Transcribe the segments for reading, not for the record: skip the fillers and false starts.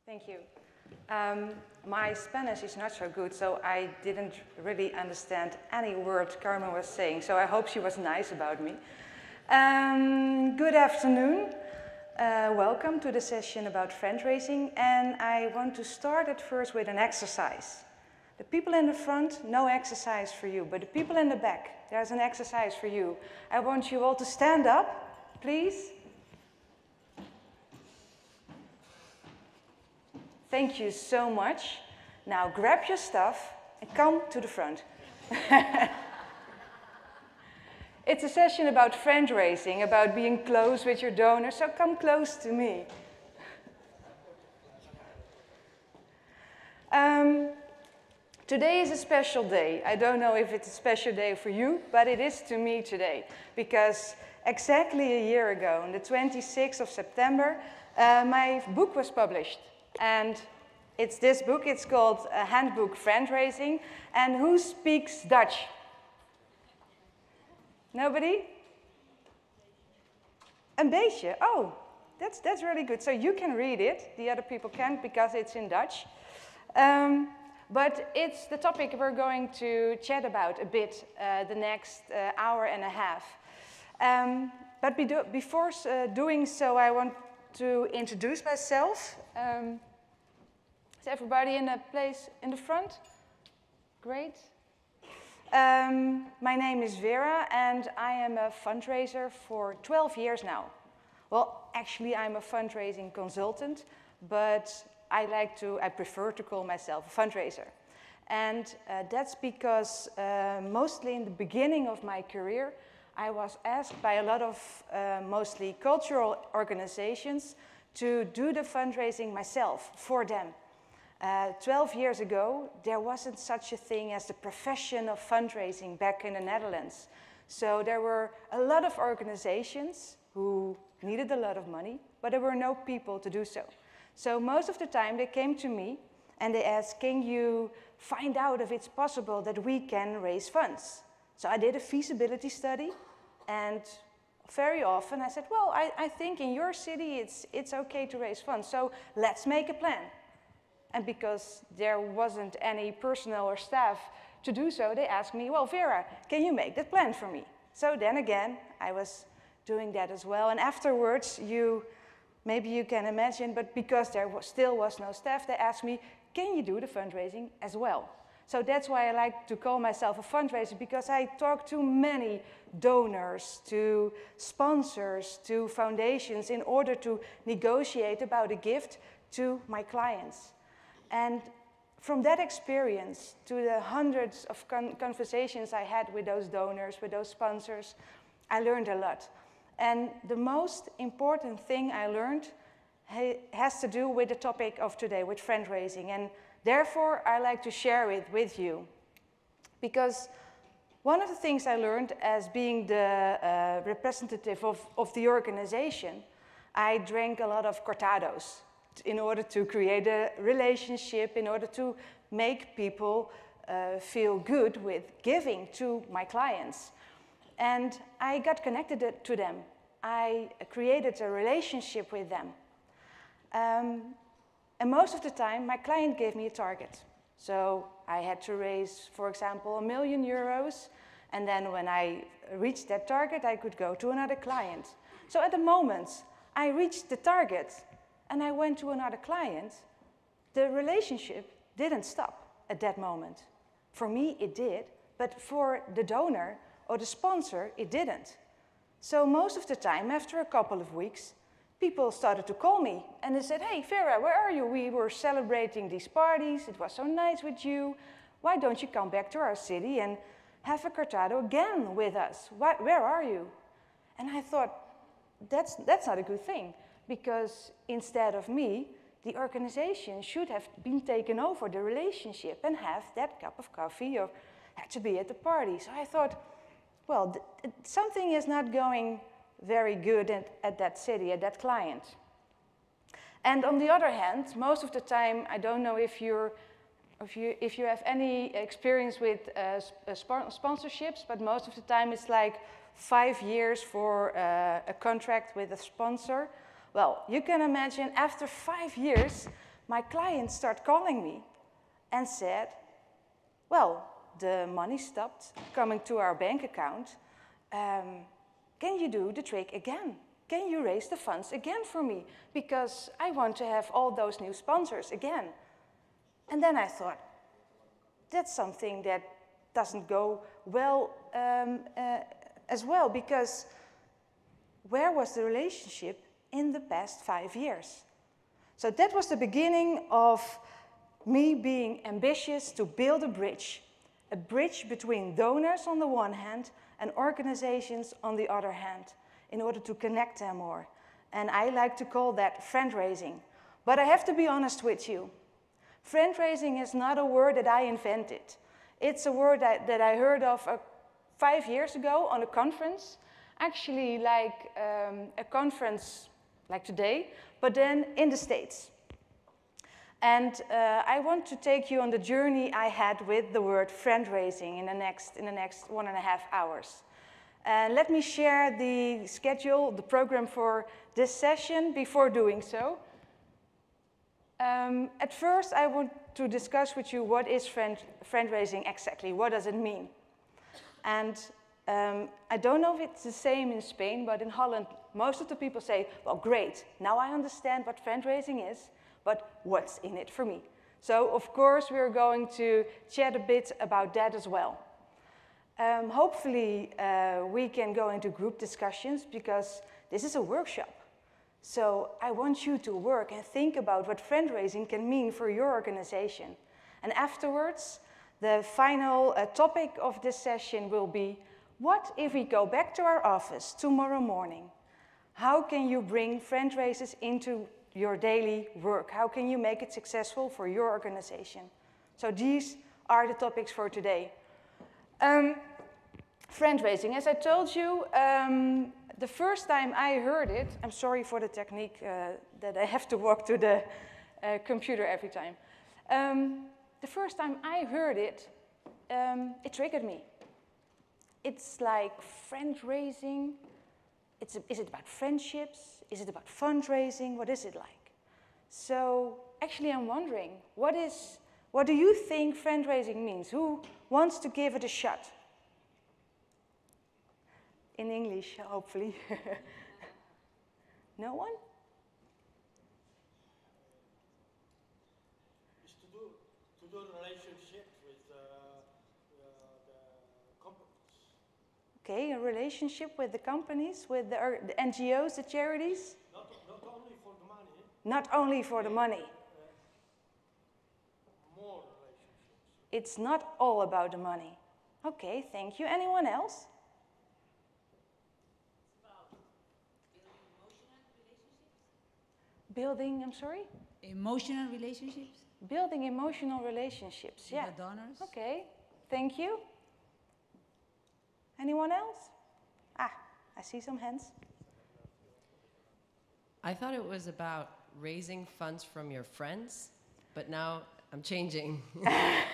Thank you. My Spanish is not so good, so I didn't really understand any word Carmen was saying, so I hope she was nice about me. Good afternoon. Welcome to the session about fundraising, and I want to start at first with an exercise. The people in the front, no exercise for you, but the people in the back, there's an exercise for you. I want you all to stand up, please. Thank you so much. Now grab your stuff and come to the front. It's a session about fundraising, about being close with your donors, so come close to me. Today is a special day. I don't know if it's a special day for you, but it is to me today, because exactly a year ago, on the 26th of September, my book was published. And it's this book, it's called Handbook Friendraising. And who speaks Dutch? Nobody? Een beetje. Oh, that's really good. So you can read it. The other people can't because it's in Dutch. But it's the topic we're going to chat about a bit the next hour and a half. But before doing so, I want to introduce myself. Is everybody in a place in the front? Great. My name is Vera, and I am a fundraiser for 12 years now. Well, actually, I'm a fundraising consultant, but I prefer to call myself a fundraiser. And that's because mostly in the beginning of my career, I was asked by a lot of mostly cultural organizations to do the fundraising myself for them. 12 years ago, there wasn't such a thing as the profession of fundraising back in the Netherlands. So there were a lot of organizations who needed a lot of money, but there were no people to do so. So most of the time they came to me and they asked, can you find out if it's possible that we can raise funds? So I did a feasibility study, and very often I said, well, I think in your city it's okay to raise funds, so let's make a plan. And because there wasn't any personnel or staff to do so, they asked me, well, Vera, can you make that plan for me? So then again, I was doing that as well. And afterwards, maybe you can imagine, but because there still was no staff, they asked me, can you do the fundraising as well? So that's why I like to call myself a fundraiser, because I talk to many donors, to sponsors, to foundations in order to negotiate about a gift to my clients. And from that experience to the hundreds of conversations I had with those donors, with those sponsors, I learned a lot. And the most important thing I learned has to do with the topic of today, with fundraising. And therefore, I like to share it with you. Because one of the things I learned as being the representative of the organization, I drank a lot of cortados in order to create a relationship, in order to make people feel good with giving to my clients. And I got connected to them. I created a relationship with them. And most of the time, my client gave me a target. So I had to raise, for example, €1 million. And then when I reached that target, I could go to another client. So at the moment I reached the target and I went to another client, the relationship didn't stop at that moment. For me, it did, but for the donor or the sponsor, it didn't. So most of the time, after a couple of weeks, people started to call me and they said, hey, Vera, where are you? We were celebrating these parties. It was so nice with you. Why don't you come back to our city and have a cortado again with us? Where are you? And I thought, that's not a good thing, because instead of me, the organization should have been taken over the relationship and have that cup of coffee or had to be at the party. So I thought, well, something is not going very good at that city, at that client. And on the other hand, most of the time, I don't know if you have any experience with sponsorships, but most of the time it's like 5 years for a contract with a sponsor. Well, you can imagine after 5 years, my clients start calling me and said, well, the money stopped coming to our bank account. Can you do the trick again? Can you raise the funds again for me? Because I want to have all those new sponsors again. And then I thought, that's something that doesn't go well as well, because where was the relationship in the past 5 years? So that was the beginning of me being ambitious to build a bridge between donors on the one hand and organizations on the other hand, in order to connect them more. And I like to call that friendraising. But I have to be honest with you. Friendraising is not a word that I invented. It's a word that I heard of 5 years ago on a conference, actually like a conference like today, but then in the States. And I want to take you on the journey I had with the word friendraising in the next 1.5 hours. And let me share the schedule, the program for this session before doing so. At first, I want to discuss with you what is friendraising exactly, what does it mean? And I don't know if it's the same in Spain, but in Holland, most of the people say, well, great, now I understand what friendraising is, but what's in it for me? So, of course, we're going to chat a bit about that as well. Hopefully, we can go into group discussions, because this is a workshop. So I want you to work and think about what fundraising can mean for your organization. And afterwards, the final topic of this session will be, what if we go back to our office tomorrow morning? How can you bring fundraisers into your daily work? How can you make it successful for your organization? So these are the topics for today. Fundraising, as I told you, the first time I heard it, I'm sorry for the technique that I have to walk to the computer every time. The first time I heard it, it triggered me. It's like fundraising. Is it about friendships? Is it about fundraising? What is it like? So actually I'm wondering, what do you think fundraising means? Who wants to give it a shot? In English, hopefully. No one? It's to do a relationship with the companies. Okay, a relationship with the companies, with the NGOs, the charities? Not only for the money. Not only for the money. More relationships. It's not all about the money. Okay, thank you. Anyone else? Building, I'm sorry? Emotional relationships? Building emotional relationships, yeah. With the donors? Okay, thank you. Anyone else? Ah, I see some hands. I thought it was about raising funds from your friends, but now I'm changing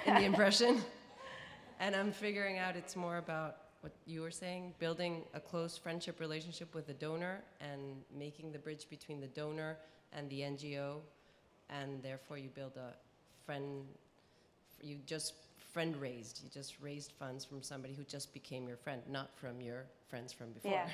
in the impression. And I'm figuring out it's more about what you were saying, building a close friendship relationship with the donor and making the bridge between the donor and the NGO, and therefore you build a friend, you just friend-raised, you just raised funds from somebody who just became your friend, not from your friends from before. Yeah.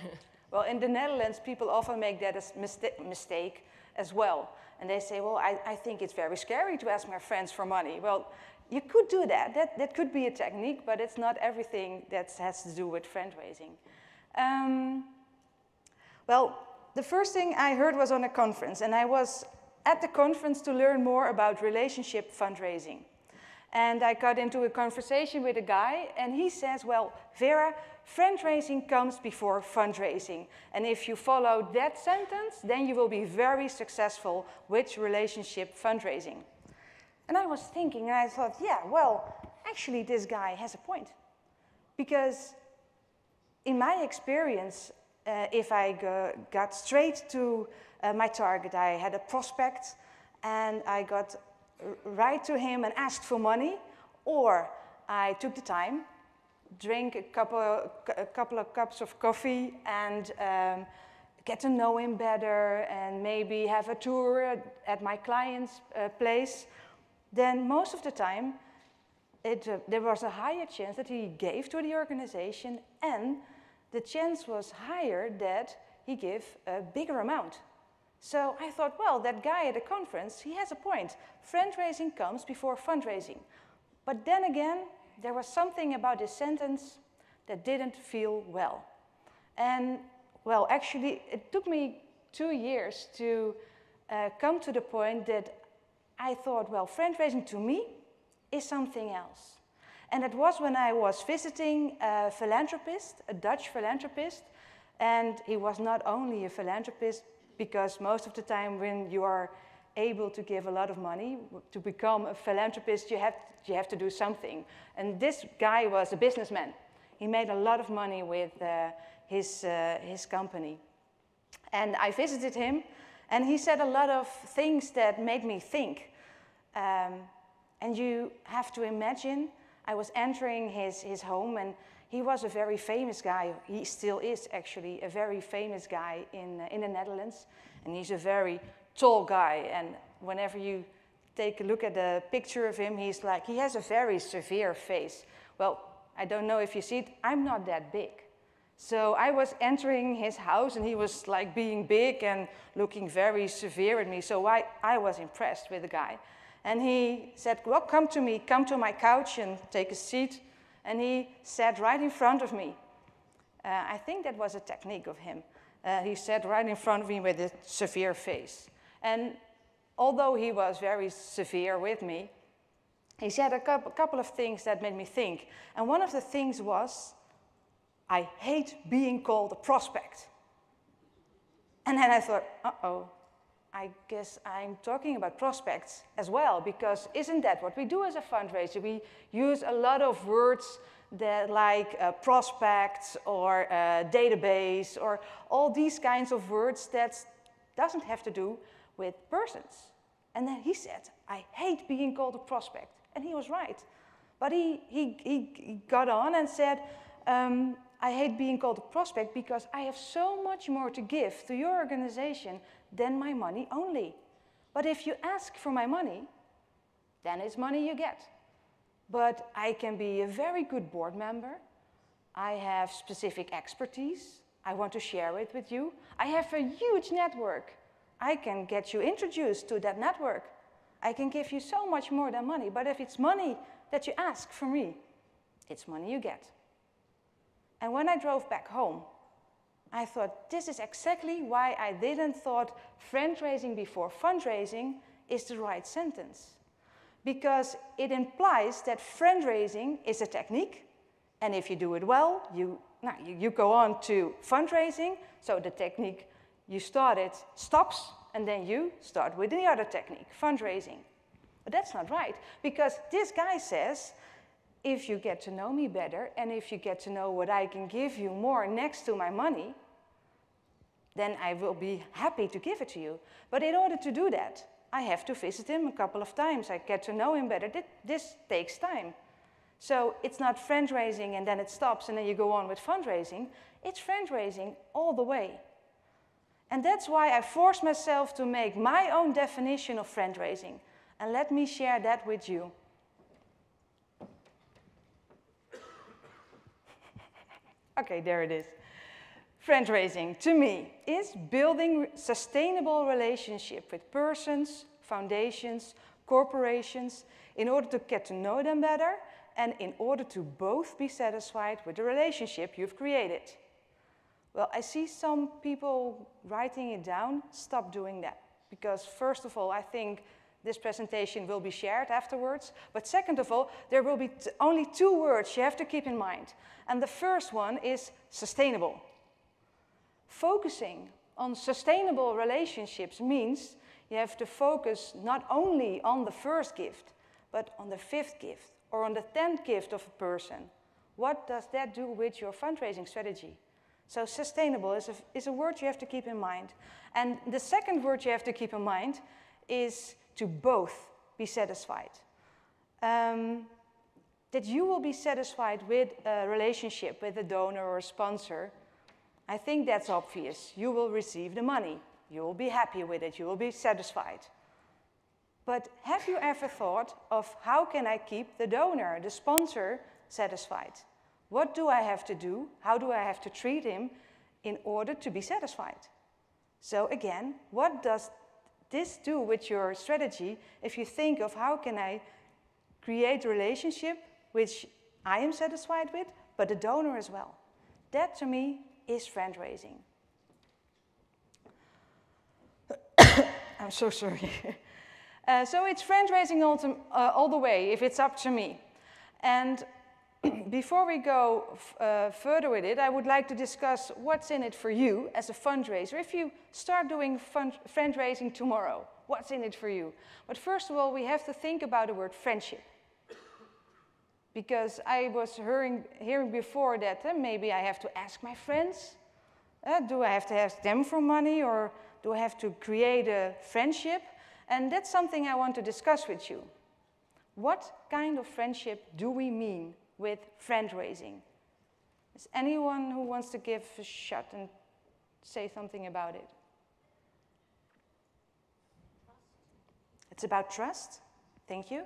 Well, in the Netherlands, people often make that as mistake as well. And they say, well, I think it's very scary to ask my friends for money. Well, you could do that. That could be a technique, but it's not everything that has to do with fundraising. Well, the first thing I heard was on a conference, and I was at the conference to learn more about relationship fundraising. And I got into a conversation with a guy, and he says, well, Vera, fundraising comes before fundraising. And if you follow that sentence, then you will be very successful with relationship fundraising. And I was thinking, and I thought, yeah, well, actually, this guy has a point. Because in my experience, if I got straight to my target, I had a prospect, and I got right to him and asked for money, or I took the time, drank a couple of cups of coffee, and get to know him better and maybe have a tour at my client's place, then most of the time there was a higher chance that he gave to the organization, and the chance was higher that he gave a bigger amount. So I thought, well, that guy at the conference, he has a point. Friendraising comes before fundraising. But then again, there was something about this sentence that didn't feel well. And, well, actually, it took me 2 years to come to the point that I thought, well, friendraising to me is something else. And it was when I was visiting a philanthropist, a Dutch philanthropist, and he was not only a philanthropist, because most of the time when you are able to give a lot of money, to become a philanthropist, you have to do something. And this guy was a businessman. He made a lot of money with his company. And I visited him, and he said a lot of things that made me think. And you have to imagine, I was entering his home, and he was a very famous guy. He still is, actually, a very famous guy in the Netherlands. And he's a very tall guy. And whenever you take a look at a picture of him, he has a very severe face. Well, I don't know if you see it, I'm not that big. So I was entering his house, and he was like being big and looking very severe at me. So I was impressed with the guy. And he said, well, come to me, come to my couch and take a seat. And he sat right in front of me. I think that was a technique of him. He sat right in front of me with a severe face. And although he was very severe with me, he said a couple of things that made me think. And one of the things was, I hate being called a prospect. And then I thought, uh-oh, I guess I'm talking about prospects as well, because isn't that what we do as a fundraiser? We use a lot of words that like prospects or database or all these kinds of words that doesn't have to do with persons. And then he said, I hate being called a prospect. And he was right. But he got on and said, I hate being called a prospect because I have so much more to give to your organization than my money only. But if you ask for my money, then it's money you get. But I can be a very good board member. I have specific expertise. I want to share it with you. I have a huge network. I can get you introduced to that network. I can give you so much more than money. But if it's money that you ask for me, it's money you get. And when I drove back home, I thought, this is exactly why I didn't thought friendraising before fundraising is the right sentence. Because it implies that friendraising is a technique, and if you do it well, you go on to fundraising, so the technique you started stops, and then you start with the other technique, fundraising. But that's not right, because this guy says, if you get to know me better, and if you get to know what I can give you more next to my money, then I will be happy to give it to you. But in order to do that, I have to visit him a couple of times. I get to know him better. This takes time. So it's not friendraising and then it stops and then you go on with fundraising. It's friendraising all the way. And that's why I forced myself to make my own definition of friendraising. And let me share that with you. Okay, there it is. Friendraising, to me, is building sustainable relationship with persons, foundations, corporations, in order to get to know them better and in order to both be satisfied with the relationship you've created. Well, I see some people writing it down. Stop doing that. Because first of all, I think this presentation will be shared afterwards. But second of all, there will be only 2 words you have to keep in mind. And the first one is sustainable. Focusing on sustainable relationships means you have to focus not only on the first gift, but on the 5th gift or on the 10th gift of a person. What does that do with your fundraising strategy? So sustainable is a word you have to keep in mind. And the second word you have to keep in mind is to both be satisfied. That you will be satisfied with a relationship with a donor or a sponsor. I think that's obvious. You will receive the money. You will be happy with it. You will be satisfied. But have you ever thought of how can I keep the donor, the sponsor, satisfied? What do I have to do? How do I have to treat him in order to be satisfied? So again, what does this do with your strategy if you think of how can I create a relationship which I am satisfied with, but the donor as well? That to me is friendraising. I'm so sorry. So it's friendraising all the way, if it's up to me. And before we go further with it, I would like to discuss what's in it for you as a fundraiser. If you start doing fundraising tomorrow, what's in it for you? But first of all, we have to think about the word friendship. Because I was hearing before that maybe I have to ask my friends. Do I have to ask them for money, or do I have to create a friendship? And that's something I want to discuss with you. What kind of friendship do we mean with friendraising? Is anyone who wants to give a shot and say something about it? It's about trust. Thank you.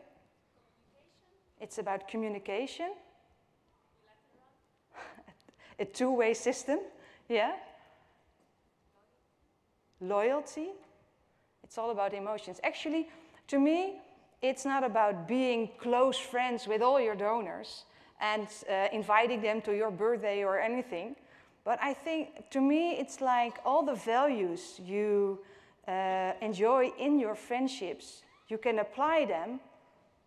It's about communication. A two-way system, yeah. Loyalty. It's all about emotions. Actually, to me, it's not about being close friends with all your donors and inviting them to your birthday or anything. But I think, to me, it's like all the values you enjoy in your friendships, you can apply them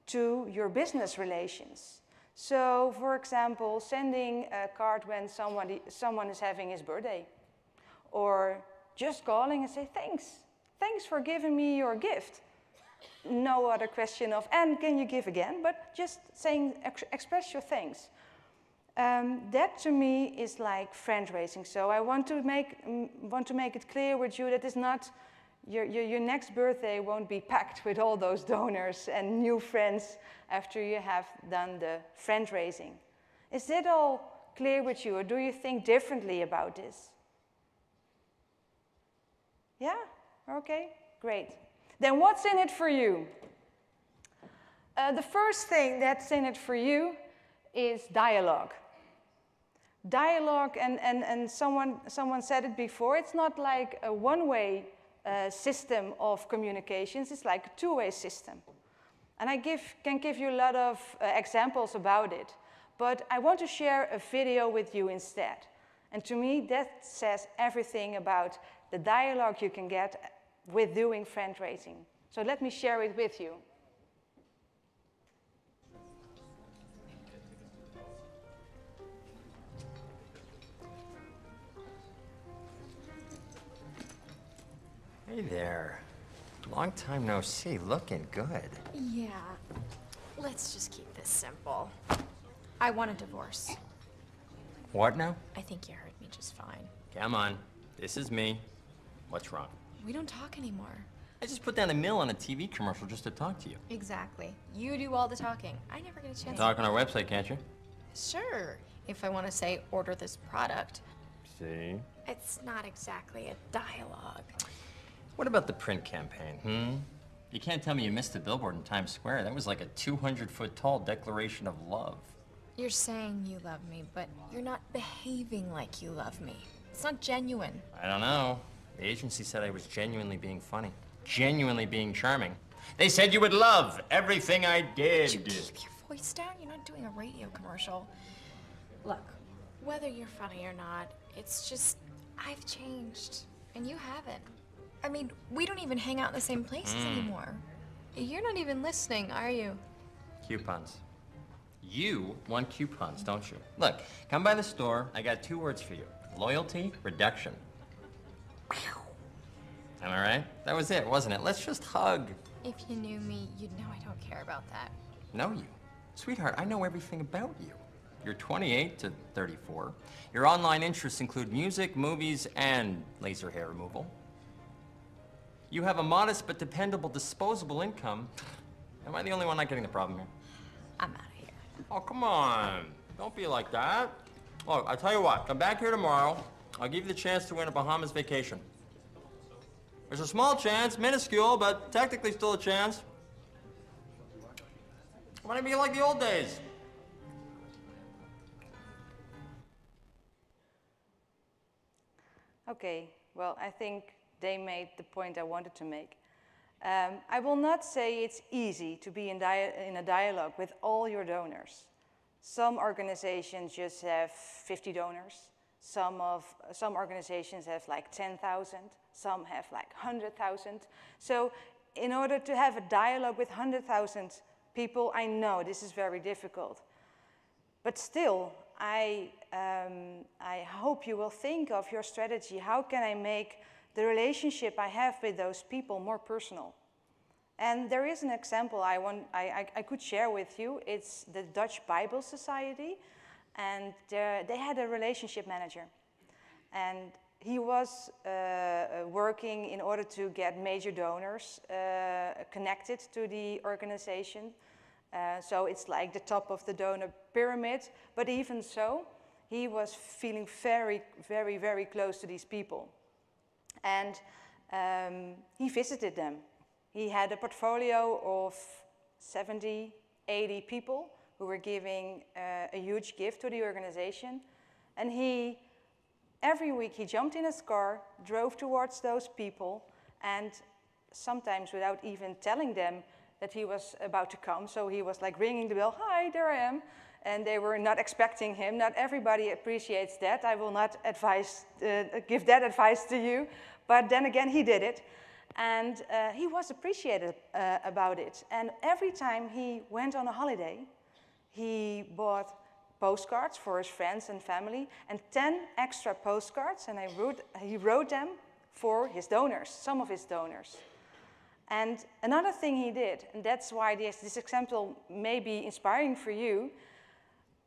to your business relations. So, for example, sending a card when someone is having his birthday. Or just calling and say, thanks for giving me your gift. No other question of, and can you give again? But just saying, express your thanks. That to me is like friendraising. So I want to make it clear with you that it's not, your next birthday won't be packed with all those donors and new friends after you have done the friendraising. Is that all clear with you, or do you think differently about this? Yeah? Okay, great. Then what's in it for you? The first thing that's in it for you is dialogue. Dialogue, and someone said it before, it's not like a one-way system of communications, it's like a two-way system. And I can give you a lot of examples about it, but I want to share a video with you instead. And to me, that says everything about the dialogue you can get with doing friendraising. So let me share it with you. Hey there. Long time no see. Looking good. Yeah. Let's just keep this simple. I want a divorce. What now? I think you heard me just fine. Come on. This is me. What's wrong? We don't talk anymore. I just put down $1 million on a TV commercial just to talk to you. Exactly. You do all the talking. I never get a chance. Talk on our website, can't you? Sure. If I want to say, order this product. See? It's not exactly a dialogue. What about the print campaign, You can't tell me you missed the billboard in Times Square. That was like a 200-foot-tall declaration of love. You're saying you love me, but you're not behaving like you love me. It's not genuine. I don't know. The agency said I was genuinely being funny. Genuinely being charming. They said you would love everything I did. Could you keep your voice down? You're not doing a radio commercial. Look, whether you're funny or not, it's just, I've changed, and you haven't. I mean, we don't even hang out in the same places anymore. You're not even listening, are you? Coupons. You want coupons, don't you? Look, come by the store. I got 2 words for you. Loyalty, reduction. Am I right? That was it, wasn't it? Let's just hug. If you knew me, you'd know I don't care about that. Know you? Sweetheart, I know everything about you. You're 28 to 34. Your online interests include music, movies, and laser hair removal. You have a modest but dependable disposable income. Am I the only one not getting the problem here? I'm out of here. Oh, come on. Don't be like that. Look, I'll tell you what. Come back here tomorrow. I'll give you the chance to win a Bahamas vacation. There's a small chance, minuscule, but technically still a chance. Why don't it be like the old days? Okay, well, I think they made the point I wanted to make. I will not say it's easy to be in a dialogue with all your donors. Some organizations just have 50 donors. Some organizations have like 10,000. Some have like 100,000. So in order to have a dialogue with 100,000 people, I know this is very difficult. But still, I hope you will think of your strategy. How can I make the relationship I have with those people more personal? And there is an example I could share with you. It's the Dutch Bible Society, and they had a relationship manager. And he was working in order to get major donors connected to the organization. So it's like the top of the donor pyramid, but even so, he was feeling very, very, very close to these people. And he visited them. He had a portfolio of 70, 80 people who were giving a huge gift to the organization. And every week he jumped in his car, drove towards those people, and sometimes without even telling them that he was about to come. So he was like ringing the bell, hi, there I am. And they were not expecting him. Not everybody appreciates that. I will not give that advice to you. But then again, he did it. And he was appreciated about it. And every time he went on a holiday, he bought postcards for his friends and family, and 10 extra postcards, and he wrote them for his donors, some of his donors. And another thing he did, and that's why this example may be inspiring for you,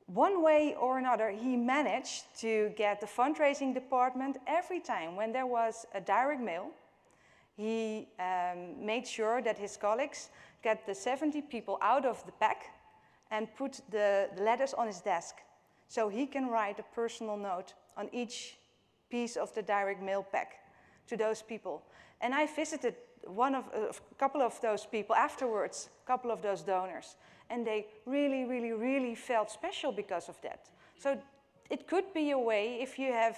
one way or another, he managed to get the fundraising department every time when there was a direct mail. He made sure that his colleagues got the 70 people out of the pack and put the letters on his desk. So he can write a personal note on each piece of the direct mail pack to those people. And I visited a couple of those people afterwards, a couple of those donors. And they really, really, really felt special because of that. So it could be a way, if you have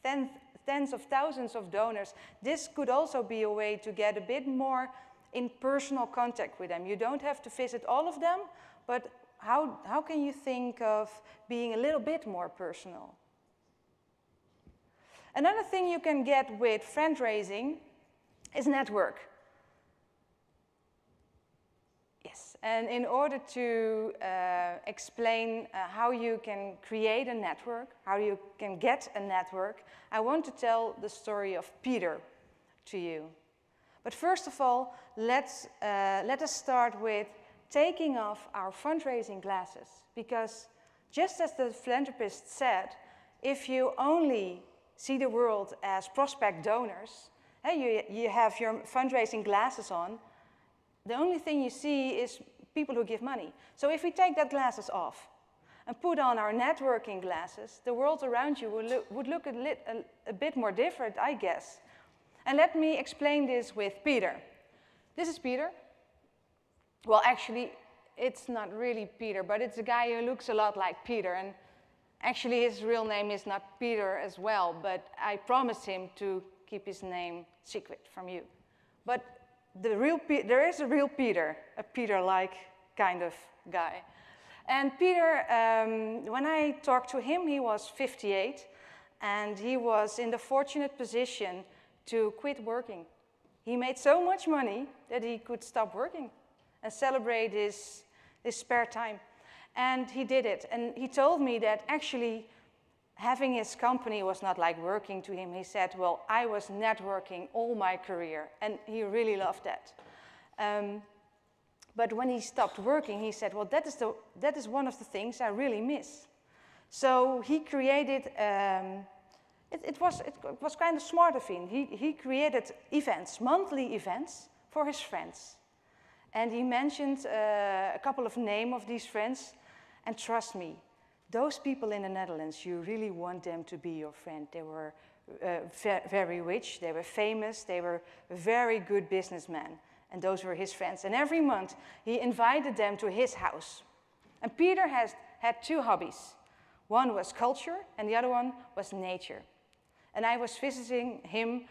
tens of thousands of donors, this could also be a way to get a bit more in personal contact with them. You don't have to visit all of them, but how can you think of being a little bit more personal? Another thing you can get with Friendraising is network. Yes, and in order to explain how you can create a network, how you can get a network, I want to tell the story of Peter to you. But first of all, let us start with taking off our fundraising glasses. Because just as the philanthropist said, if you only see the world as prospect donors, you have your fundraising glasses on, the only thing you see is people who give money. So if we take that glasses off and put on our networking glasses, the world around you would look a bit more different, I guess. And let me explain this with Peter. This is Peter. Well, actually, it's not really Peter, but it's a guy who looks a lot like Peter. And actually, his real name is not Peter as well, but I promised him to keep his name secret from you. But there is a real Peter, a Peter-like kind of guy. And Peter, when I talked to him, he was 58, and he was in the fortunate position to quit working. He made so much money that he could stop working and celebrate his spare time. And he did it. And he told me that actually having his company was not like working to him. He said, well, I was networking all my career. And he really loved that. But when he stopped working, he said, well, that is one of the things I really miss. So he created, it was kind of smart of him. He created events, monthly events for his friends. And he mentioned a couple of names of these friends. And trust me, those people in the Netherlands, you really want them to be your friend. They were very rich, they were famous, they were very good businessmen. And those were his friends. And every month, he invited them to his house. And Peter had two hobbies. One was culture, and the other one was nature. And I was visiting him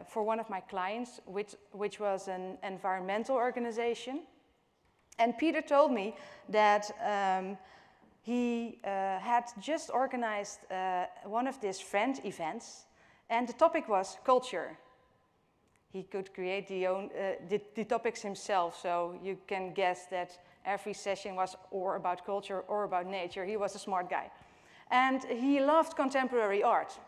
for one of my clients, which was an environmental organization. And Peter told me that he had just organized one of these friend events, and the topic was culture. He could create the topics himself, so you can guess that every session was or about culture or about nature. He was a smart guy. And he loved contemporary art.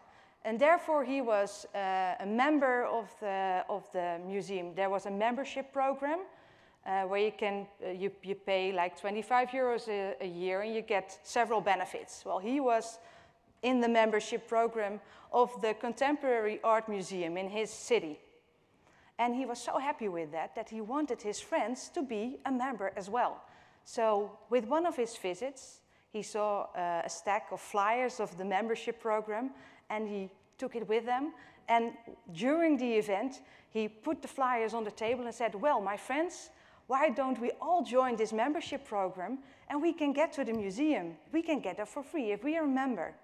And therefore, he was a member of the museum. There was a membership program where you pay like 25 euros a year and you get several benefits. Well, he was in the membership program of the Contemporary Art Museum in his city. And he was so happy with that he wanted his friends to be a member as well. So with one of his visits, he saw a stack of flyers of the membership program, and he took it with them. And during the event, he put the flyers on the table and said, well, my friends, why don't we all join this membership program, and we can get to the museum. We can get there for free if we are a member.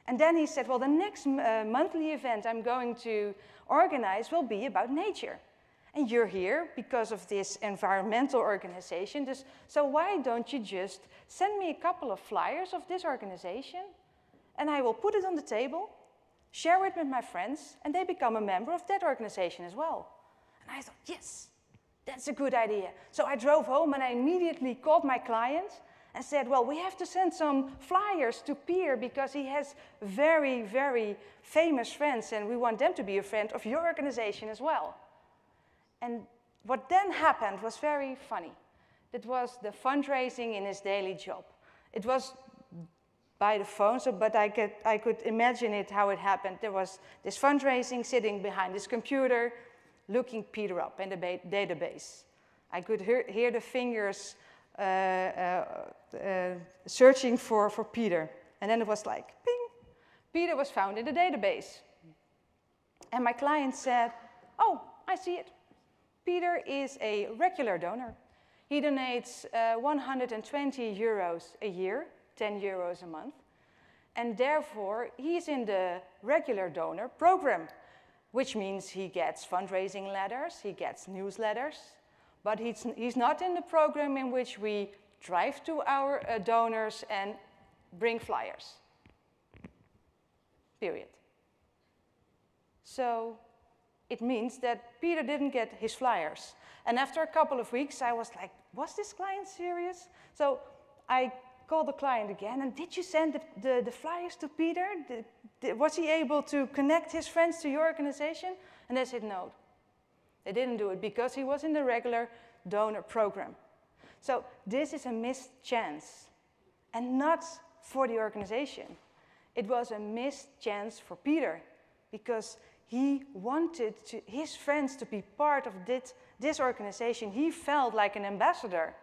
And then he said, well, the next monthly event I'm going to organize will be about nature. And you're here because of this environmental organization, so why don't you just send me a couple of flyers of this organization, and I will put it on the table, share it with my friends, and they become a member of that organization as well. And I thought, yes, that's a good idea. So I drove home and I immediately called my client and said, well, we have to send some flyers to Peter because he has very, very famous friends and we want them to be a friend of your organization as well. And what then happened was very funny. It was the fundraising in his daily job. It was by the phone, but I could imagine it, how it happened. There was this fundraising sitting behind this computer, looking Peter up in the database. I could hear the fingers searching for Peter. And then it was like, ping, Peter was found in the database. And my client said, oh, I see it. Peter is a regular donor. He donates 120 euros a year, 10 euros a month. And therefore, he's in the regular donor program, which means he gets fundraising letters, he gets newsletters, but he's not in the program in which we drive to our donors and bring flyers. Period. So it means that Peter didn't get his flyers. And after a couple of weeks, I was like, was this client serious? So I called the client again, and did you send the flyers to Peter? Was he able to connect his friends to your organization? And they said no. They didn't do it because he was in the regular donor program. So this is a missed chance, and not for the organization. It was a missed chance for Peter because he wanted his friends to be part of this organization. He felt like an ambassador.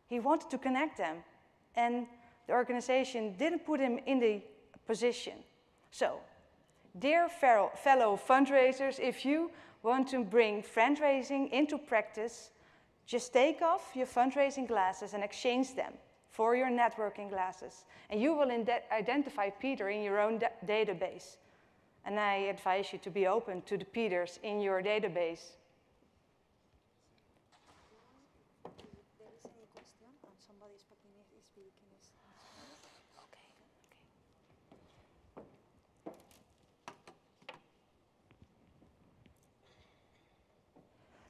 He wanted to connect them. And the organization didn't put him in the position. So, dear fellow fundraisers, if you want to bring fundraising into practice, just take off your fundraising glasses and exchange them for your networking glasses. And you will identify Peter in your own database. And I advise you to be open to the Peters in your database. There is a question, and somebody is speaking.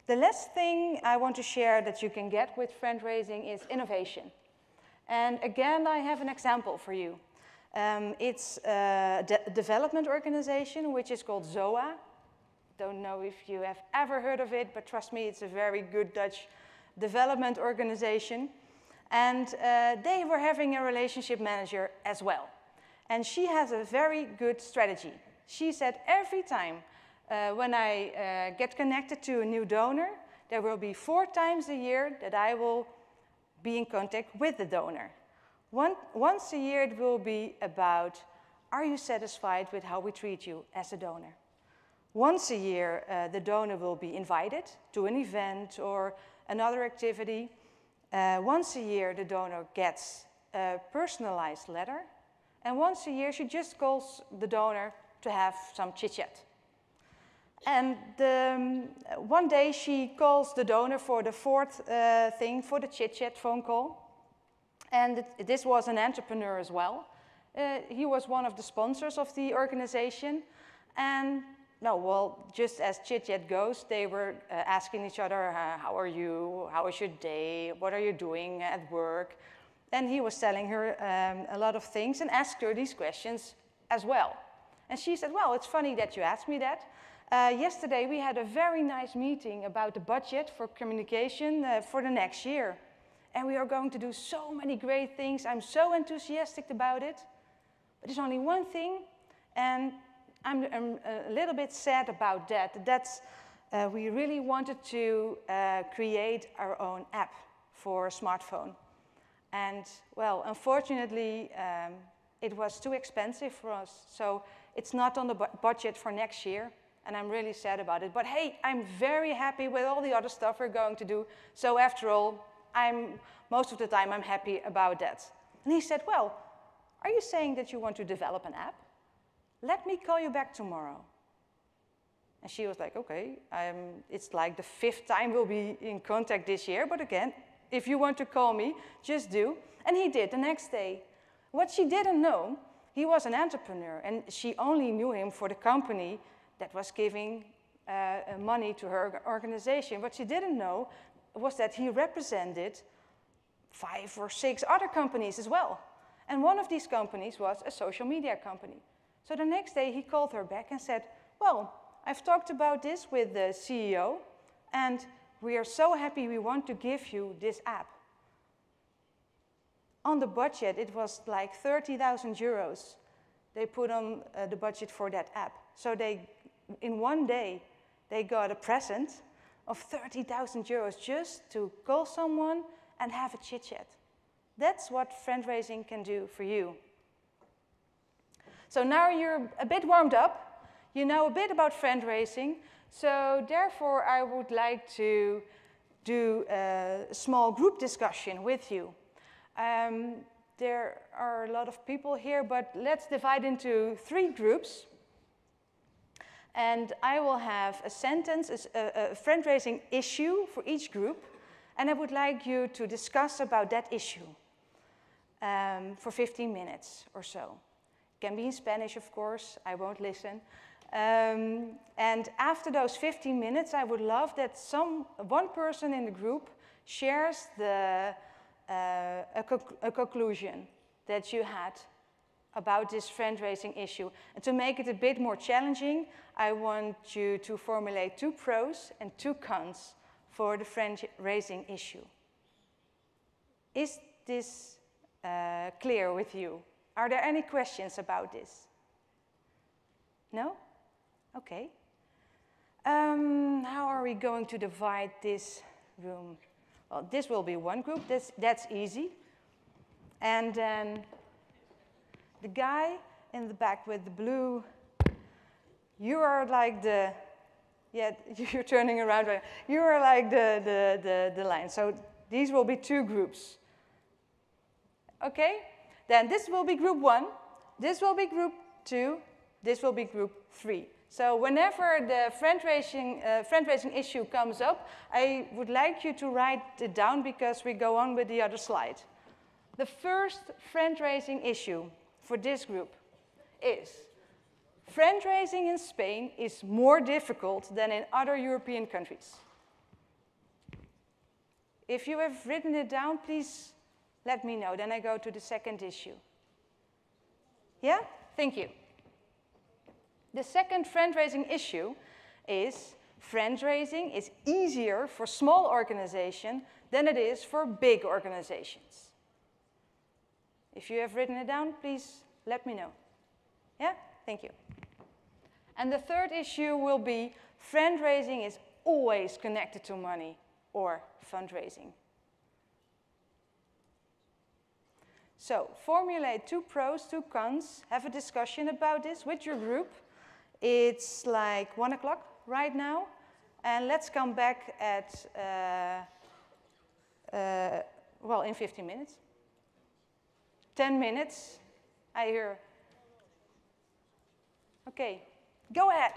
The last thing I want to share that you can get with fundraising is innovation. And again, I have an example for you. It's a development organization which is called ZOA. Don't know if you have ever heard of it, but trust me, it's a very good Dutch development organization. And they were having a relationship manager as well. And she has a very good strategy. She said every time when I get connected to a new donor, there will be 4 times a year that I will be in contact with the donor. Once a year it will be about, are you satisfied with how we treat you as a donor? Once a year, the donor will be invited to an event or another activity. Once a year, the donor gets a personalized letter. And once a year, she just calls the donor to have some chit-chat. And one day, she calls the donor for the fourth thing, for the chit-chat phone call. And this was an entrepreneur as well. He was one of the sponsors of the organization. And no, well, just as chit-chat goes, they were asking each other, how are you? How is your day? What are you doing at work? And he was telling her a lot of things and asked her these questions as well. And she said, well, it's funny that you asked me that. Yesterday, we had a very nice meeting about the budget for communication for the next year. And we are going to do so many great things. I'm so enthusiastic about it. But there's only one thing, and I'm a little bit sad about that. That's, we really wanted to create our own app for a smartphone. And, well, unfortunately, it was too expensive for us. So it's not on the budget for next year. And I'm really sad about it. But hey, I'm very happy with all the other stuff we're going to do. So after all, most of the time, I'm happy about that. And he said, well, are you saying that you want to develop an app? Let me call you back tomorrow. And she was like, okay, it's like the 5th time we'll be in contact this year. But again, if you want to call me, just do. And he did the next day. What she didn't know, he was an entrepreneur. And she only knew him for the company that was giving money to her organization. What she didn't know was that he represented 5 or 6 other companies as well. And one of these companies was a social media company. So the next day he called her back and said, well, I've talked about this with the CEO, and we are so happy we want to give you this app. On the budget, it was like 30,000 euros they put on the budget for that app. So in one day, they got a present of 30,000 euros just to call someone and have a chit-chat. That's what Friendraising can do for you. So now you're a bit warmed up. You know a bit about Friendraising. So therefore, I would like to do a small group discussion with you. There are a lot of people here, but let's divide into 3 groups. And I will have a sentence, a fundraising issue for each group. And I would like you to discuss about that issue for 15 minutes or so. It can be in Spanish, of course. I won't listen. And after those 15 minutes, I would love that one person in the group shares a conclusion that you had about this fundraising issue. And to make it a bit more challenging, I want you to formulate 2 pros and 2 cons for the fundraising issue. Is this clear with you? Are there any questions about this? No? Okay. How are we going to divide this room? Well, this will be one group. That's easy. And then the guy in the back with the blue, you are like the, yeah, you're turning around. Right? You are like the line. So these will be 2 groups. Okay? Then this will be group 1. This will be group 2. This will be group 3. So whenever the fundraising issue comes up, I would like you to write it down because we go on with the other slide. The first fundraising issue for this group is fundraising in Spain is more difficult than in other European countries. If you have written it down, please let me know. Then I go to the second issue. Yeah? Thank you. The second fundraising issue is fundraising is easier for small organizations than it is for big organizations. If you have written it down, please let me know. Yeah? Thank you. And the third issue will be fundraising is always connected to money or fundraising. So formulate 2 pros, 2 cons, have a discussion about this with your group. It's like 1 o'clock right now, and let's come back at, well, in 15 minutes. 10 minutes, I hear. Okay, go ahead.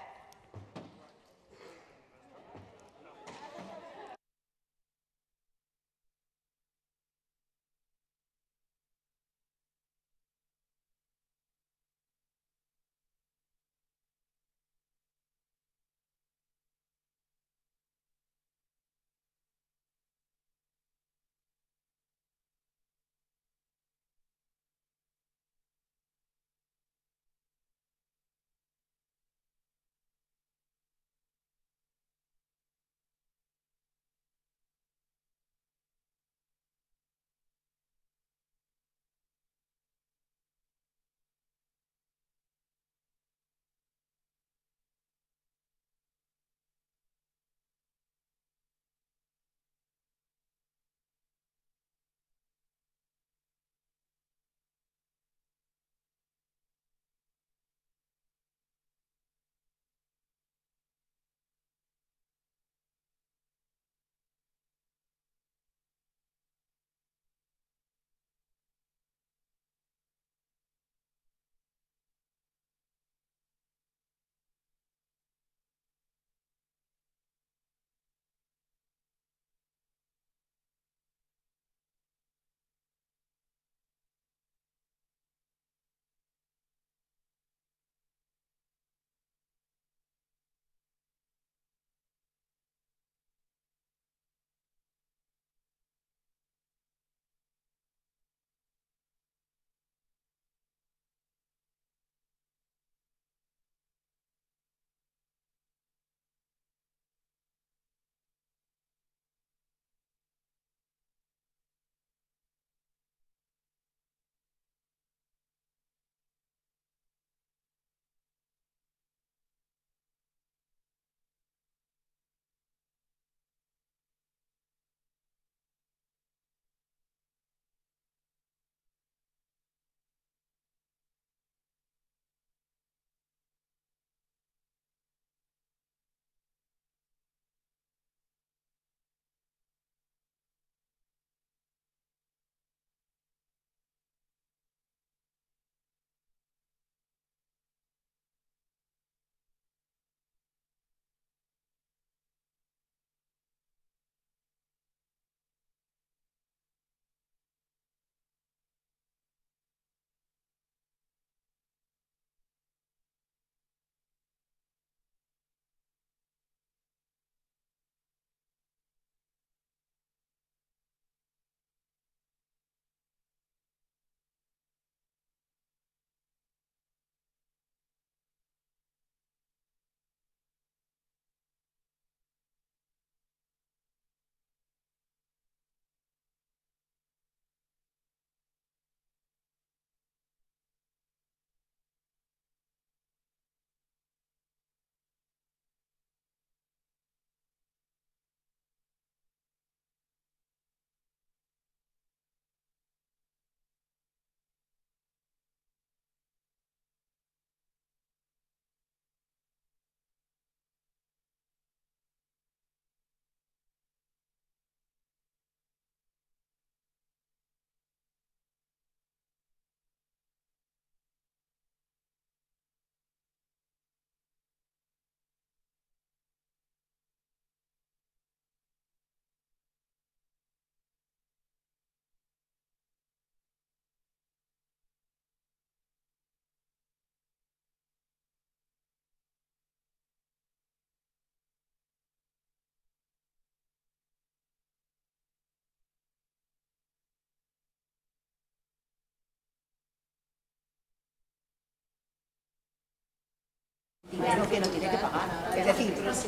Lo que no tiene que pagar. Es decir, más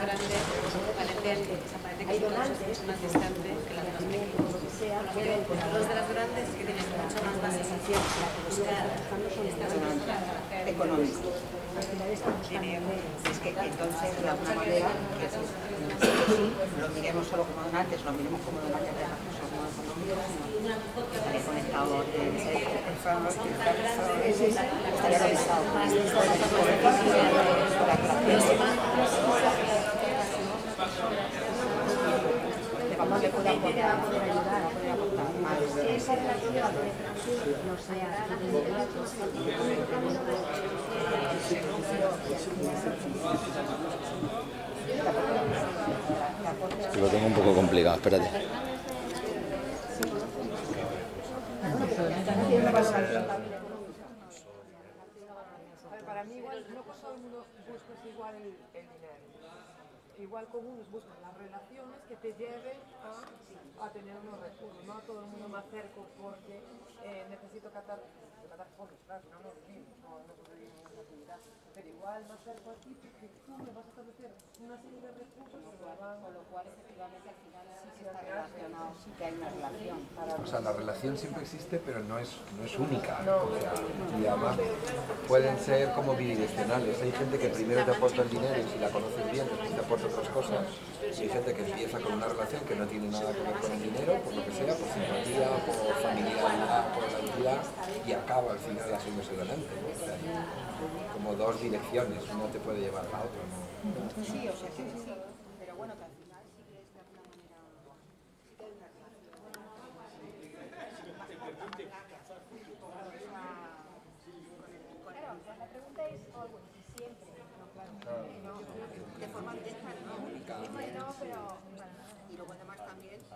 grande, hay donantes más distante que las más pequeñas. Los de las grandes que tienen mucho más base social para buscar económico. Es que entonces de alguna manera, lo miremos solo como donantes, lo miremos como donantes de recursos humanos, estaría conectado el Friendraising, estaría conectado con de cómo le puede aportar, a poder ayudar, a poder aportar más. Esa relación no sea lo tengo un poco complicado, espérate. Para mí igual no todo el mundo busca igual el dinero. Igual como unos buscan las relaciones que te lleven a tener unos recursos. No a todo el mundo me acerco porque necesito catar fondos, claro, si no, no vivimos, no sobrevivimos en una actividad. Pero igual me acerco a ti porque tú me vas a establecer una serie de recursos que me van... Con lo cual, efectivamente, al final sí está relacionado, sí que hay una relación. O sea, la relación siempre existe, pero no es única. O sea, y además pueden ser como bidireccionales. Hay gente que primero te aporta el dinero y si la conoces bien, después te aporta otras cosas. Y hay gente que empieza con una relación que no tiene nada que ver con el dinero, por lo que sea, por simpatía, por familiaridad, por la entidad, y acaba al final haciéndose adelante. ¿No? O sea, hay como dos direcciones, una te puede llevar a la otra, ¿no? Sí, o sea, sí, pero bueno, que al final sí que es de alguna manera, sí que hay una relación. La pregunta es, bueno, si siempre, de forma directa, no, no, pero, y luego además también, yo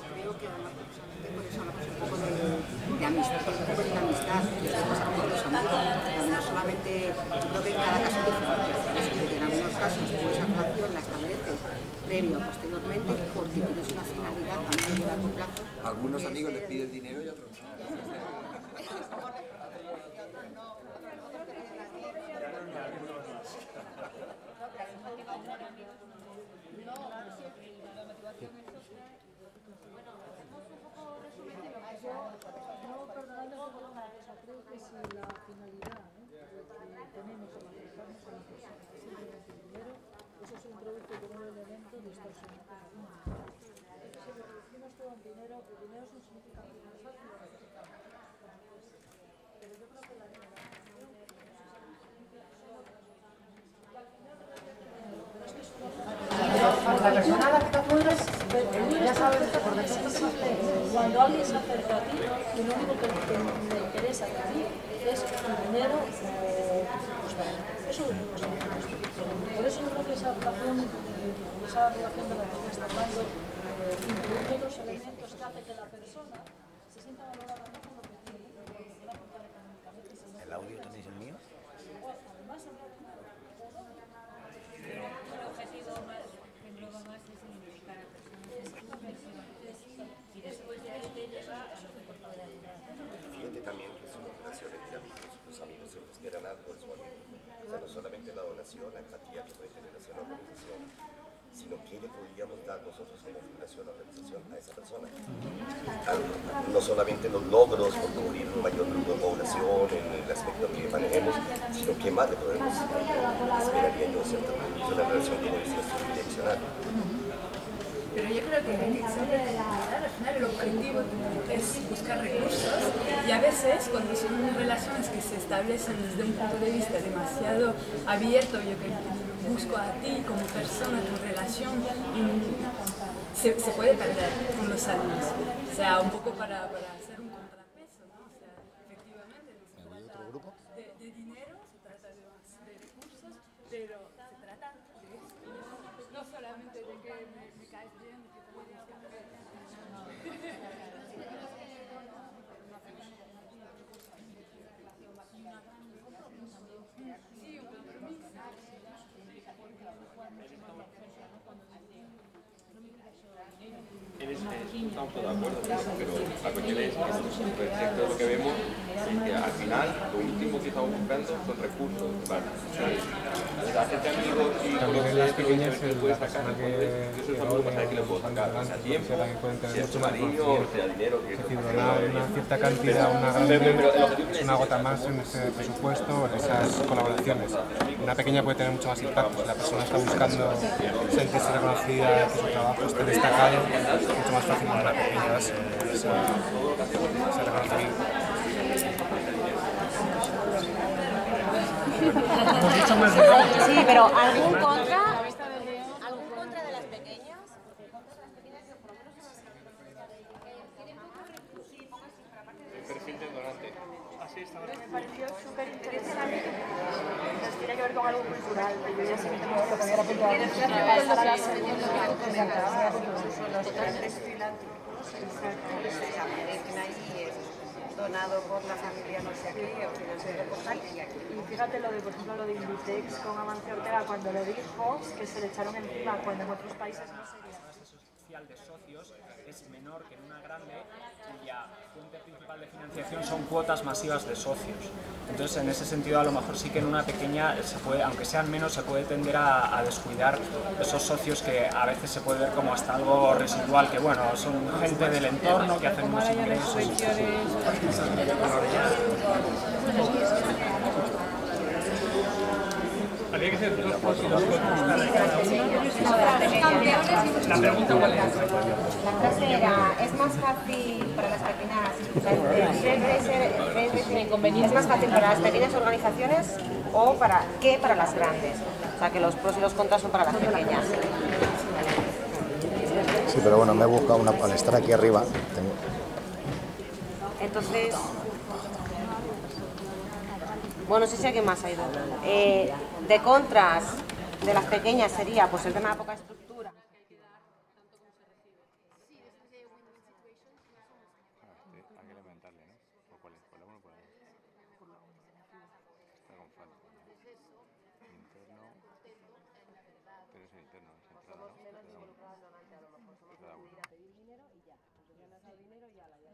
creo que además por eso una cosa un poco de amistad, un poco de amistad, que es cosa como los amigos, no solamente, yo creo que en cada caso es diferente, en algunos casos tú esa relación la estableces previo o posteriormente porque tienes una finalidad también de largo plazo. Algunos amigos les piden dinero y otros no. Creo que si la finalidad que tenemos al acercarnos a la persona es simplemente el dinero, eso se introduce como un elemento distorsionante. Entonces, si lo reducimos todo en dinero, el dinero es un significado universal y lo necesitamos. Pero yo creo que la liberación la persona a la que te acuerdas ya sabes por defecto que cuando alguien se acerca a ti, y lo único que le interesa a ti es el dinero o eso es lo que pasa. Por eso yo creo que esa relación de la que está hablando incluye otros elementos que hacen que la persona se sienta valorada no por lo que tiene, sino por lo que puede aportar económicamente. ¿El audio tenéis el mío? Además, el objetivo más que engloba más es identificar a personas y después de ahí te lleva a lo que puede ayudar. Fíjate también que son relaciones de amigos, los amigos siempre esperan algo de su amigo. O sea, no solamente la donación, la empatía que puede tener hacia la organización, sino que le podríamos dar nosotros como fundación o organización a esa persona. No solamente los logros por cubrir un mayor número de población en el aspecto que manejemos, sino que más le podemos esperaría yo cierta una relación como dice direccional. Pero yo creo que al final el objetivo es buscar recursos y a veces cuando son relaciones que se establecen desde un punto de vista demasiado abierto, yo creo que busco a ti como persona, tu relación, se puede perder con los años. O sea, un poco para hacer un contrapeso, ¿no? O sea, efectivamente se trata de dinero, se trata de recursos, pero se trata de esto. No solamente de que me caes bien, de que te puedes cambiar. Sí, un compromiso. Estamos todos de acuerdo, pero la cuestión es que respecto de lo que vemos es que al final lo último que estamos buscando son recursos. Vale. hacerte amigos y conocer, pequeñas, la persona que eso es algo que le puedo sacar, o sea, tiempo, si es cariño, o sea, dinero, que es decir, una cierta cantidad, una gota más en ese presupuesto, en esas colaboraciones. Una pequeña puede tener mucho más impacto. Si la persona está buscando sentirse reconocida, que su trabajo esté destacado, es mucho más fácil para una pequeña darse ese reconocimiento. Sí, pero ¿algún contra de las pequeñas? El perfil del donante. Así está. Me pareció súper interesante. Tiene que ver con algo cultural. Yo siempre me gusta poner a punto de los grandes filántropos se aparecen ahí, donado por la familia no sé qué, o financiero por tal, y aquí. Y fíjate lo de, por ejemplo, lo de Inditex con Amancio Ortega, cuando lo dijo, que se le echaron encima, cuando en otros países no sería. La tasa social de socios es menor que en una grande, cuya fuente principal de financiación son cuotas masivas de socios. Entonces, en ese sentido, a lo mejor sí que en una pequeña, se puede, aunque sean menos, se puede tender a descuidar esos socios que a veces se puede ver como hasta algo residual, que bueno, son gente del entorno que hacen unos ingresos. Habría que hacer dos pros y dos contras. La pregunta cuál es. La frase era, es más fácil para las pequeñas, es más fácil para las pequeñas organizaciones o para las grandes. O sea, que los pros y los contras son para las pequeñas. Sí, pero bueno, me he buscado una para estar aquí arriba. Entonces, bueno, sí sé qué más ha ido. De contras de las pequeñas sería pues el tema de poca estructura. Hay que levantarle, ¿no? ¿Por cuál es? ¿Por la 1 o por la 2? Está con falta. Interno. Pero es el interno, es entrada, ¿no?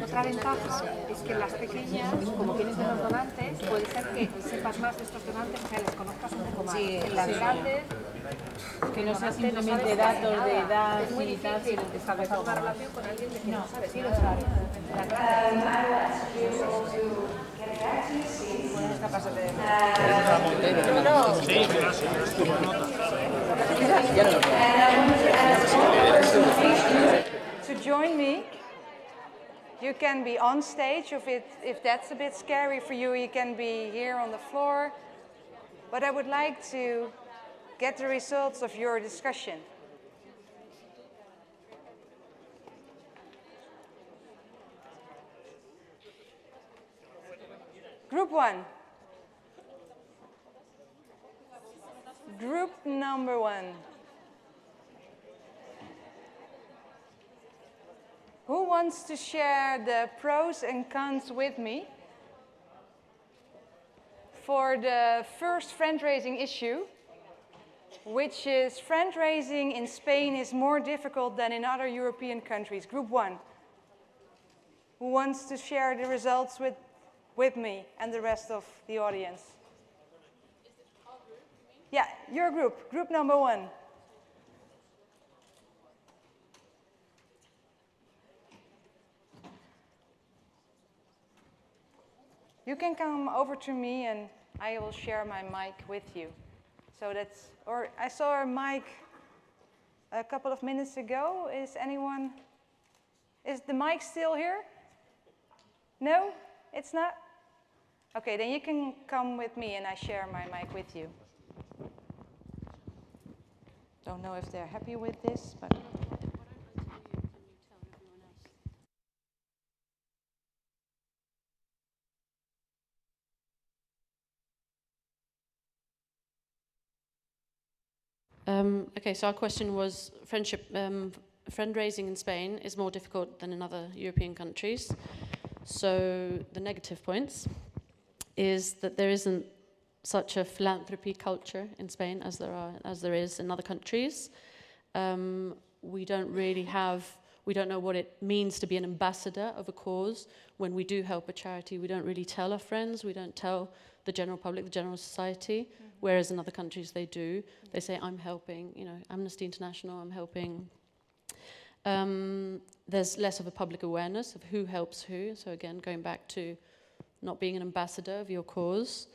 Otra ventaja es que las pequeñas, como tienes menos donantes, puede ser que sepas más de estos donantes, que les conozcas un poco más. Sí, en las grandes, que no sea simplemente datos de edad es muy y tal, difícil sino que establecer una relación con alguien de quien no sabes. Sí, lo sabes. Puedes capaz de... To join me, you can be on stage. If that's a bit scary for you, you can be here on the floor. But I would like to get the results of your discussion. Group 1. Group number 1. Who wants to share the pros and cons with me for the first fundraising issue, which is fundraising in Spain is more difficult than in other European countries? Group 1. Who wants to share the results with me and the rest of the audience? Yeah, your group, group number 1. You can come over to me and I will share my mic with you. So that's, or I saw a mic a couple of minutes ago. Is the mic still here? No, it's not? Okay, then you can come with me and I share my mic with you. Don't know if they're happy with this, but. Okay, so our question was fundraising in Spain is more difficult than in other European countries. So the negative points is that there isn't such a philanthropy culture in Spain as there is in other countries. We don't know what it means to be an ambassador of a cause. When we do help a charity, we don't really tell our friends, we don't tell the general public, the general society, whereas in other countries they do. They say, I'm helping, Amnesty International, I'm helping. There's less of a public awareness of who helps who. So again, going back to not being an ambassador of your cause.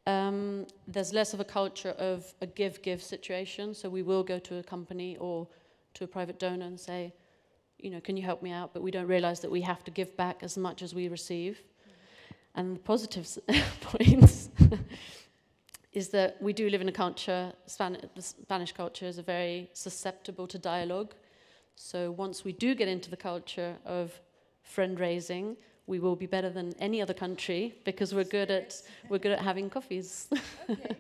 There's less of a culture of a give-give situation. So we will go to a company or to a private donor and say, can you help me out? But we don't realize that we have to give back as much as we receive. And the positive points is that we do live in a culture, the Spanish culture is very susceptible to dialogue. So once we do get into the culture of friendraising, we will be better than any other country because we're good at having coffees. Okay.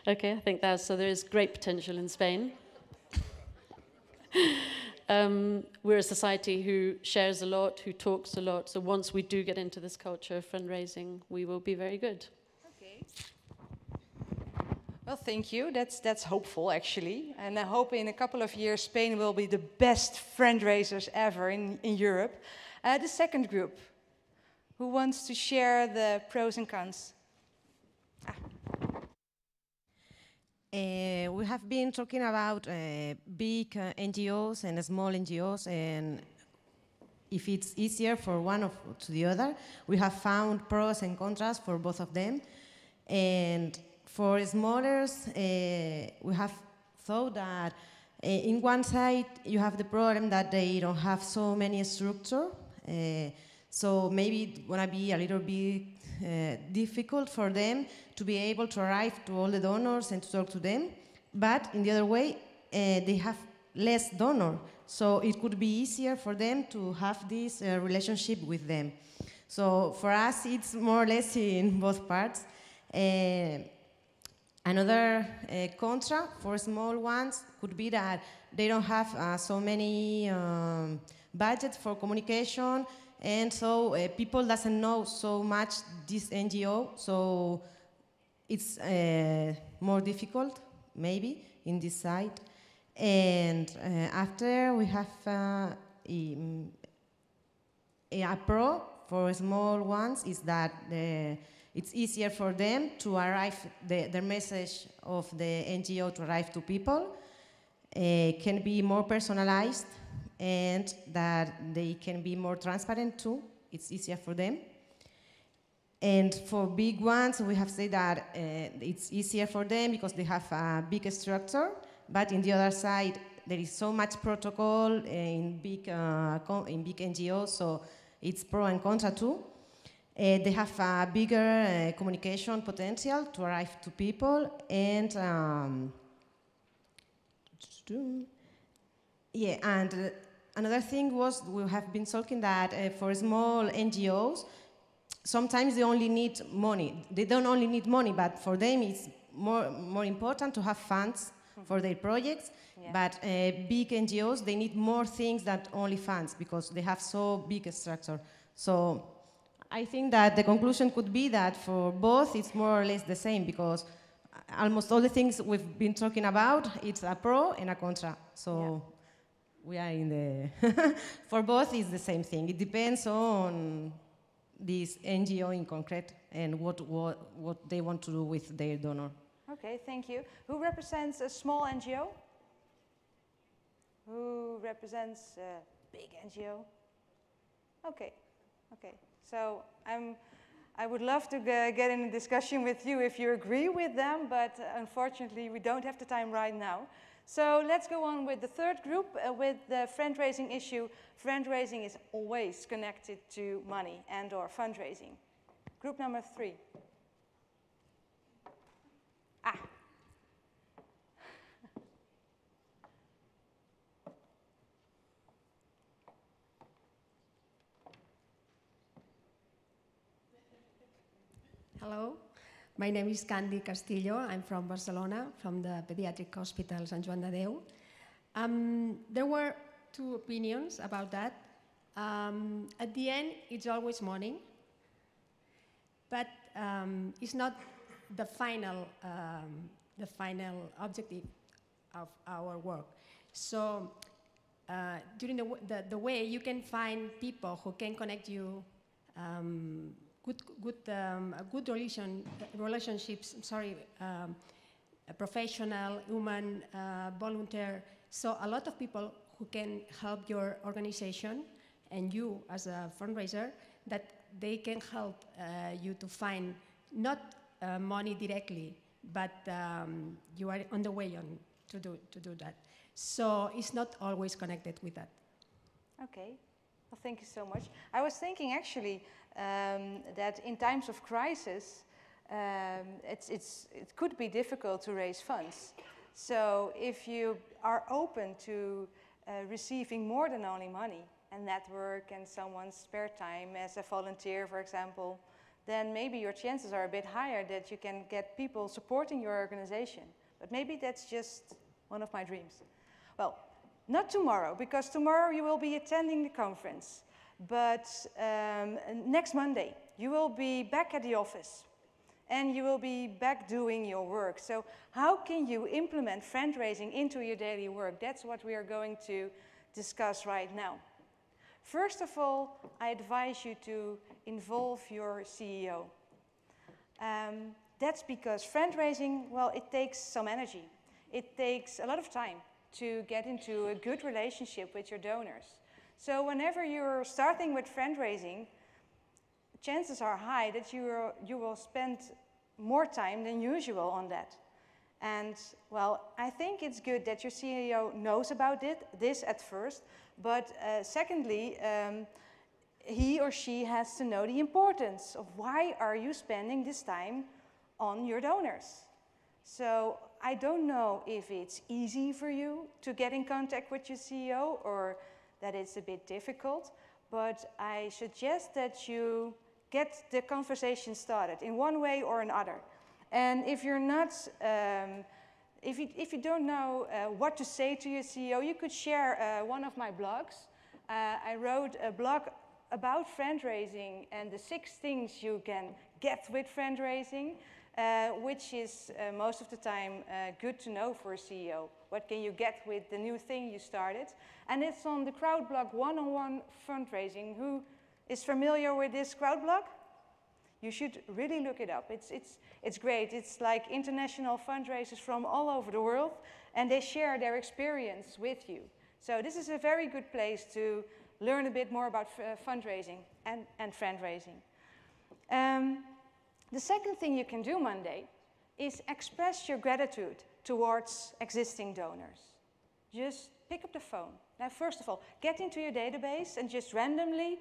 Okay, I think so there is great potential in Spain. We're a society who shares a lot, who talks a lot. So once we do get into this culture of fundraising, we will be very good. Okay. Well, thank you. That's hopeful, actually. And I hope in a couple of years, Spain will be the best fundraisers ever in Europe. The second group, who wants to share the pros and cons? We have been talking about big NGOs and small NGOs, and if it's easier for one to the other. We have found pros and cons for both of them. And for smallers, we have thought that in one side you have the problem that they don't have so many structure. So maybe it's gonna be a little bit difficult for them to be able to arrive to all the donors and to talk to them. But in the other way, they have less donor. So it could be easier for them to have this relationship with them. So for us, it's more or less in both parts. Another contra for small ones could be that they don't have so many budgets for communication, and so people doesn't know so much this NGO, so it's more difficult, maybe, in this side. And after we have a pro for small ones is that it's easier for them to arrive, the message of the NGO to arrive to people, can be more personalized, and that they can be more transparent too. It's easier for them. And for big ones, we have said that it's easier for them because they have a big structure, but in the other side, there is so much protocol in big NGOs, so it's pro and contra too. They have a bigger communication potential to arrive to people, and another thing was we have been talking that for small NGOs, sometimes they only need money. They don't only need money, but for them it's more important to have funds for their projects. Yeah. But big NGOs, they need more things than only funds because they have so big a structure. So I think that the conclusion could be that for both it's more or less the same, because almost all the things we've been talking about, it's a pro and a contra. So we are in the for both it's the same thing. It depends on this NGO in concrete and what they want to do with their donor. Okay, thank you. Who represents a small NGO? Who represents a big NGO? Okay, okay. So I would love to get in a discussion with you if you agree with them, but unfortunately we don't have the time right now. So let's go on with the third group, with the fundraising issue. Fundraising is always connected to money and/or fundraising. Group number 3. Hello, My name is Candy Castillo. I'm from Barcelona, from the Pediatric Hospital Sant Joan de Déu. There were two opinions about that. At the end, it's always money, but it's not the final objective of our work. So during the way, you can find people who can connect you, good relationships, professional, human, volunteer. So a lot of people who can help your organization and you as a fundraiser, that they can help you to find not money directly, but you are on the way to do that. So it's not always connected with that. Okay, well, thank you so much. I was thinking actually that in times of crisis, it could be difficult to raise funds. So if you are open to receiving more than only money and network and someone's spare time as a volunteer, for example, then maybe your chances are a bit higher that you can get people supporting your organization. But maybe that's just one of my dreams. Well, not tomorrow, because tomorrow you will be attending the conference. But next Monday, you will be back at the office and you will be back doing your work. So how can you implement fundraising into your daily work? That's what we are going to discuss right now. First of all, I advise you to involve your CEO. That's because fundraising, well, it takes some energy. It takes a lot of time to get into a good relationship with your donors. So whenever you're starting with fundraising, chances are high that you will spend more time than usual on that. And, well, I think it's good that your CEO knows about this at first, but secondly, he or she has to know the importance of why are you spending this time on your donors. So I don't know if it's easy for you to get in contact with your CEO or that it's a bit difficult, but I suggest that you get the conversation started in one way or another. And if you're not, if you don't know what to say to your CEO, you could share one of my blogs. I wrote a blog about fundraising and the 6 things you can get with fundraising, which is most of the time good to know for a CEO. What can you get with the new thing you started? And it's on the crowd blog One-on-One Fundraising. Who is familiar with this crowd blog? You should really look it up. It's great. It's like international fundraisers from all over the world, and they share their experience with you. So this is a very good place to learn a bit more about fundraising and fundraising. The second thing you can do Monday is express your gratitude towards existing donors. Just pick up the phone. Now, first of all, get into your database and just randomly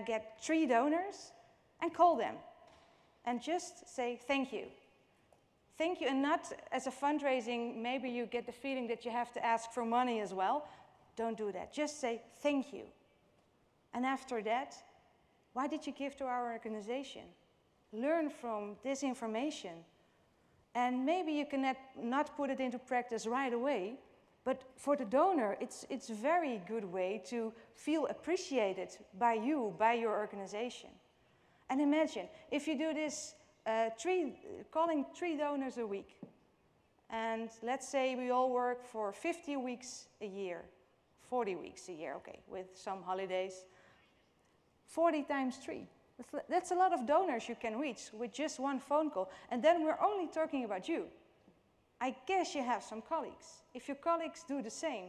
get 3 donors and call them. And just say thank you. Thank you, and not as a fundraising, maybe you get the feeling that you have to ask for money as well. Don't do that. Just say thank you. And after that, why did you give to our organization? Learn from this information. And maybe you can not put it into practice right away, but for the donor, it's a very good way to feel appreciated by you, by your organization. And imagine, if you do this, calling 3 donors a week, and let's say we all work for 50 weeks a year, 40 weeks a year, okay, with some holidays, 40 times 3. That's a lot of donors you can reach with just one phone call. And then we're only talking about you. I guess you have some colleagues. If your colleagues do the same,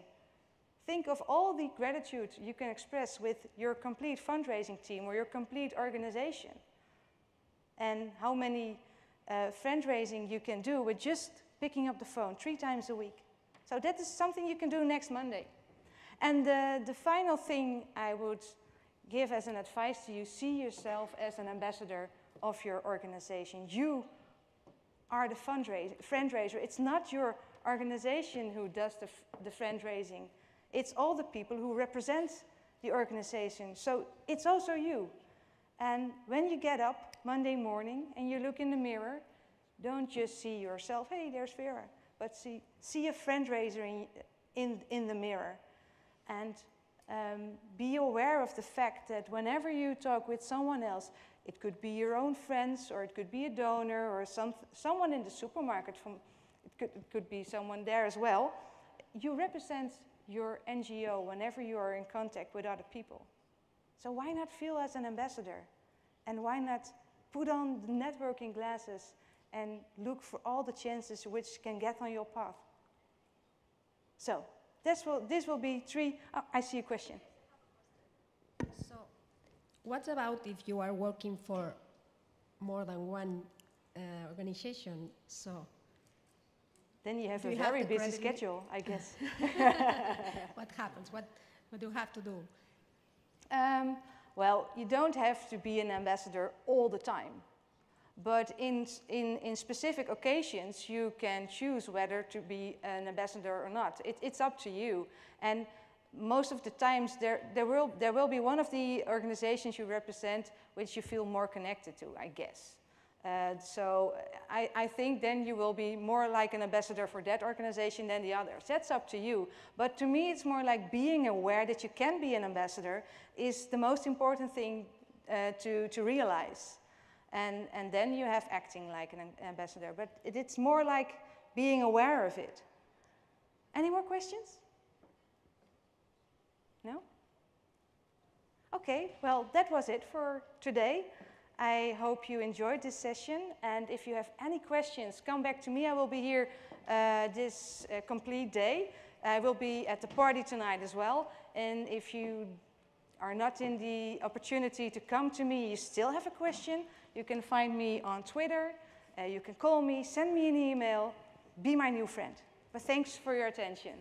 think of all the gratitude you can express with your complete fundraising team or your complete organization. And how many fundraising you can do with just picking up the phone 3 times a week. So that is something you can do next Monday. And the final thing I would give as an advice to you, see yourself as an ambassador of your organization. You are the fundraiser. It's not your organization who does the fundraising. It's all the people who represent the organization. So it's also you. And when you get up Monday morning and you look in the mirror, Don't just see yourself, hey, there's Vera, but see a Friendraiser in the mirror. And be aware of the fact that whenever you talk with someone else, it could be your own friends, or it could be a donor, or someone in the supermarket, it could be someone there as well. You represent your NGO whenever you are in contact with other people. So why not feel as an ambassador? And why not put on the networking glasses and look for all the chances which can get on your path? So this will be 3. Oh, I see a question. So what about if you are working for more than one organization? So then you have a very busy schedule, I guess. What happens? What do you have to do? Well, you don't have to be an ambassador all the time. But in specific occasions, you can choose whether to be an ambassador or not. It's up to you. And most of the times, there will be one of the organizations you represent which you feel more connected to, I guess. So I think then you will be more like an ambassador for that organization than the others. That's up to you. But to me, it's more like being aware that you can be an ambassador is the most important thing to realize. And then you have acting like an ambassador. But it's more like being aware of it. Any more questions? No? Okay, well, that was it for today. I hope you enjoyed this session, and if you have any questions, come back to me. I will be here this complete day. I will be at the party tonight as well, and if you are not in the opportunity to come to me, you still have a question, you can find me on Twitter, you can call me, send me an email, be my new friend. But thanks for your attention.